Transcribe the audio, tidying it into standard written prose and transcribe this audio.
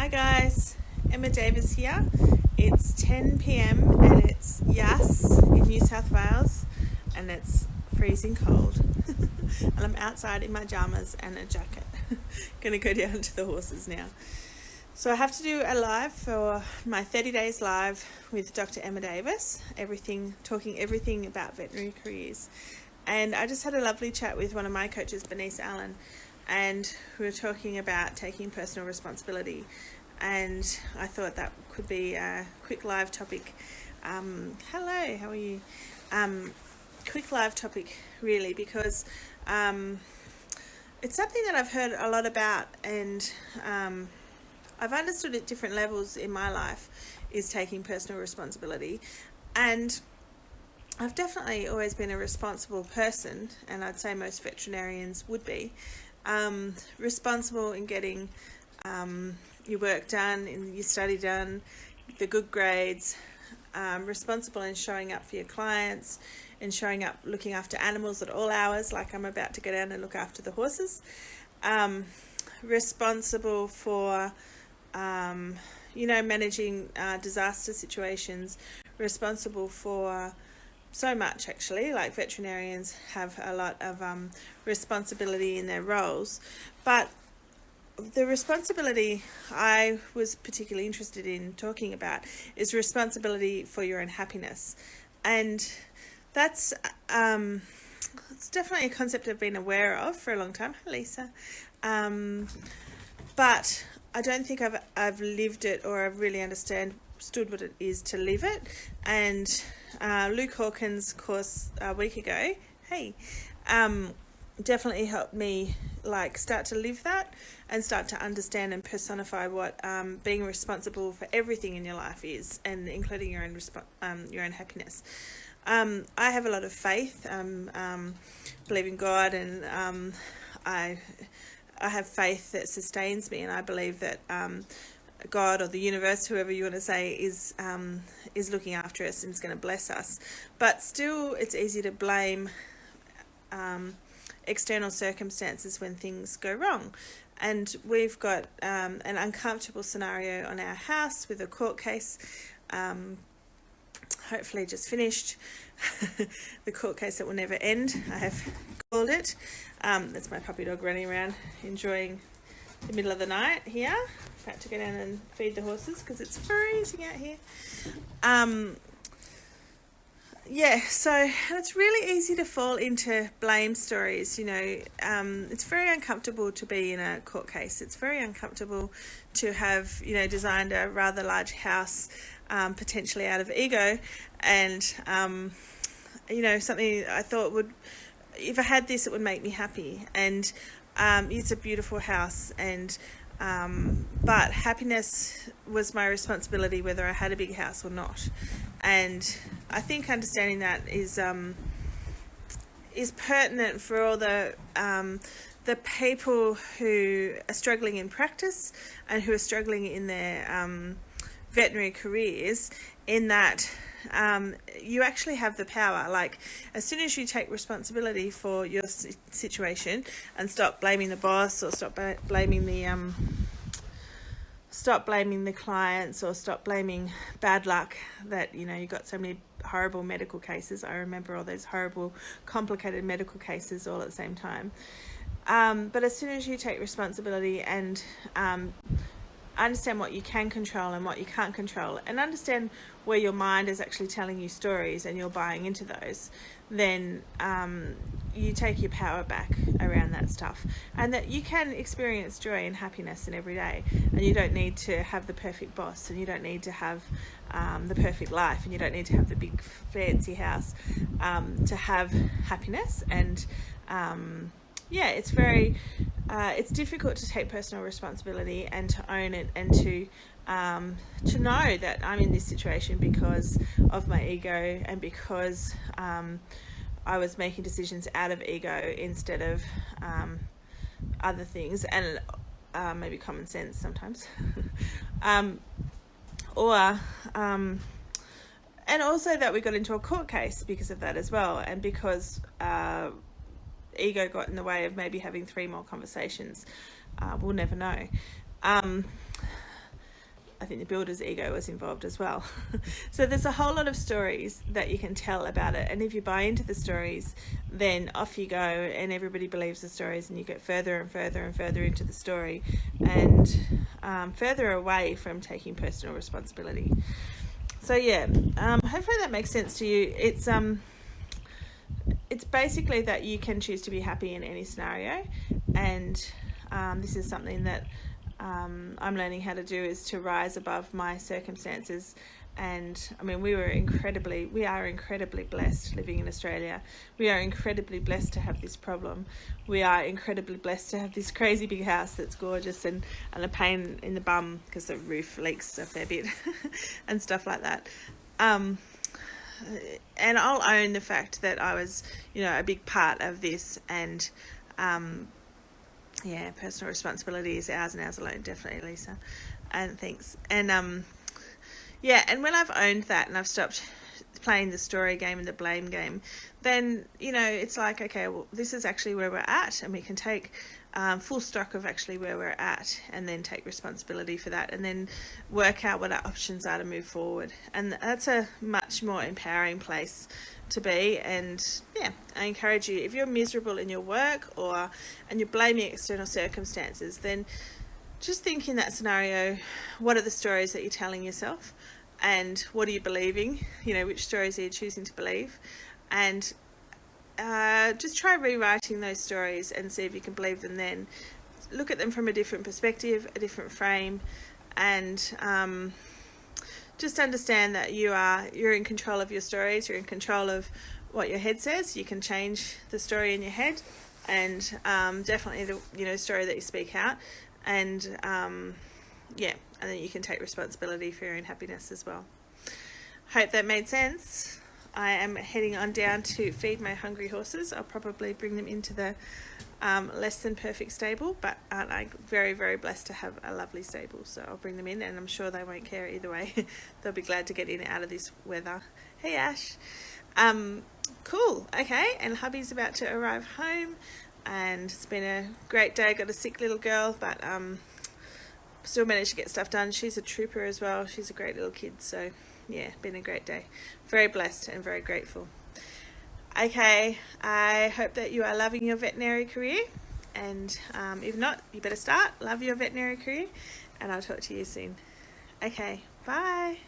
Hi guys, Emma Davis here. It's 10 p.m. and it's Yass in New South Wales and it's freezing cold. And I'm outside in my pajamas and a jacket. Gonna go down to the horses now. So I have to do a live for my 30 days live with Dr. Emma Davis, talking everything about veterinary careers. And I just had a lovely chat with one of my coaches, Bernice Allen, and we were talking about taking personal responsibility, and I thought that could be a quick live topic. Hello, how are you? Quick live topic really, because it's something that I've heard a lot about, and I've understood at different levels in my life is taking personal responsibility. And I've definitely always been a responsible person, and I'd say most veterinarians would be. Responsible in getting your work done, in your study done, the good grades, responsible in showing up for your clients, and showing up looking after animals at all hours, like I'm about to go down and look after the horses. Responsible for managing disaster situations, responsible for so much actually. Like veterinarians have a lot of responsibility in their roles, but the responsibility I was particularly interested in talking about is responsibility for your own happiness. And that's it's definitely a concept I've been aware of for a long time. Hi Lisa. But I don't think I've lived it, or I've really understood what it is to live it. And Luke Hawkins' course a week ago, definitely helped me start to live that and start to understand and personify what being responsible for everything in your life is, and including your own happiness. I have a lot of faith. Believe in God, and I have faith that sustains me, and I believe that God, or the universe, whoever you want to say, is looking after us and is going to bless us. But still, it's easy to blame external circumstances when things go wrong. And we've got an uncomfortable scenario on our house with a court case, hopefully just finished. The court case that will never end, I have called it. That's my puppy dog running around enjoying the middle of the night here. About to go down and feed the horses because it's freezing out here. So it's really easy to fall into blame stories. It's very uncomfortable to be in a court case. It's very uncomfortable to have designed a rather large house, potentially out of ego, and something I thought if I had this, it would make me happy. And it's a beautiful house, and but happiness was my responsibility whether I had a big house or not. And I think understanding that is pertinent for all the people who are struggling in practice and who are struggling in their veterinary careers, in that you actually have the power. Like, as soon as you take responsibility for your situation and stop blaming the boss, or stop blaming the clients, or stop blaming bad luck that you got so many horrible medical cases. I remember all those horrible complicated medical cases all at the same time. But as soon as you take responsibility and understand what you can control and what you can't control, and understand where your mind is actually telling you stories and you're buying into those, then you take your power back around that stuff, and that you can experience joy and happiness in every day, and you don't need to have the perfect boss, and you don't need to have the perfect life, and you don't need to have the big fancy house to have happiness. And it's very it's difficult to take personal responsibility and to own it, and to know that I'm in this situation because of my ego, and because I was making decisions out of ego instead of other things, and maybe common sense sometimes. And also that we got into a court case because of that as well, and because ego got in the way of maybe having 3 more conversations. We'll never know. I think the builder's ego was involved as well. So there's a whole lot of stories that you can tell about it, and if you buy into the stories, then off you go, and everybody believes the stories, and you get further and further and further into the story, and further away from taking personal responsibility. So yeah, hopefully that makes sense to you. It's basically that you can choose to be happy in any scenario, and this is something that I'm learning how to do, is to rise above my circumstances. And I mean, we are incredibly blessed living in Australia. We are incredibly blessed to have this problem. We are incredibly blessed to have this crazy big house that's gorgeous, and a pain in the bum because the roof leaks a fair bit and stuff like that. And I'll own the fact that I was, a big part of this, and personal responsibility is ours and ours alone, definitely, Lisa. And thanks. And and when I've owned that and I've stopped playing the story game and the blame game, then it's like, okay, well, this is actually where we're at, and we can take full stock of actually where we're at, and then take responsibility for that, and then work out what our options are to move forward. And that's a much more empowering place to be. And I encourage you, if you're miserable in your work and you're blaming external circumstances, then just think in that scenario, what are the stories that you're telling yourself, and what are you believing? Which stories are you choosing to believe? And just try rewriting those stories and see if you can believe them then. Look at them from a different perspective, a different frame, and just understand that you're in control of your stories. You're in control of what your head says. You can change the story in your head, and definitely the story that you speak out, and and then you can take responsibility for your own happiness as well. Hope that made sense. I am heading on down to feed my hungry horses. I'll probably bring them into the less than perfect stable, but aren't I very, very blessed to have a lovely stable? So I'll bring them in, and I'm sure they won't care either way. They'll be glad to get in out of this weather. Hey Ash. Cool. Okay, and hubby's about to arrive home, and it's been a great day. Got a sick little girl, but still managed to get stuff done. She's a trooper as well. She's a great little kid, so yeah, been a great day. Very blessed and very grateful. Okay, I hope that you are loving your veterinary career, and if not, you better start. Love your veterinary career, and I'll talk to you soon. Okay, bye.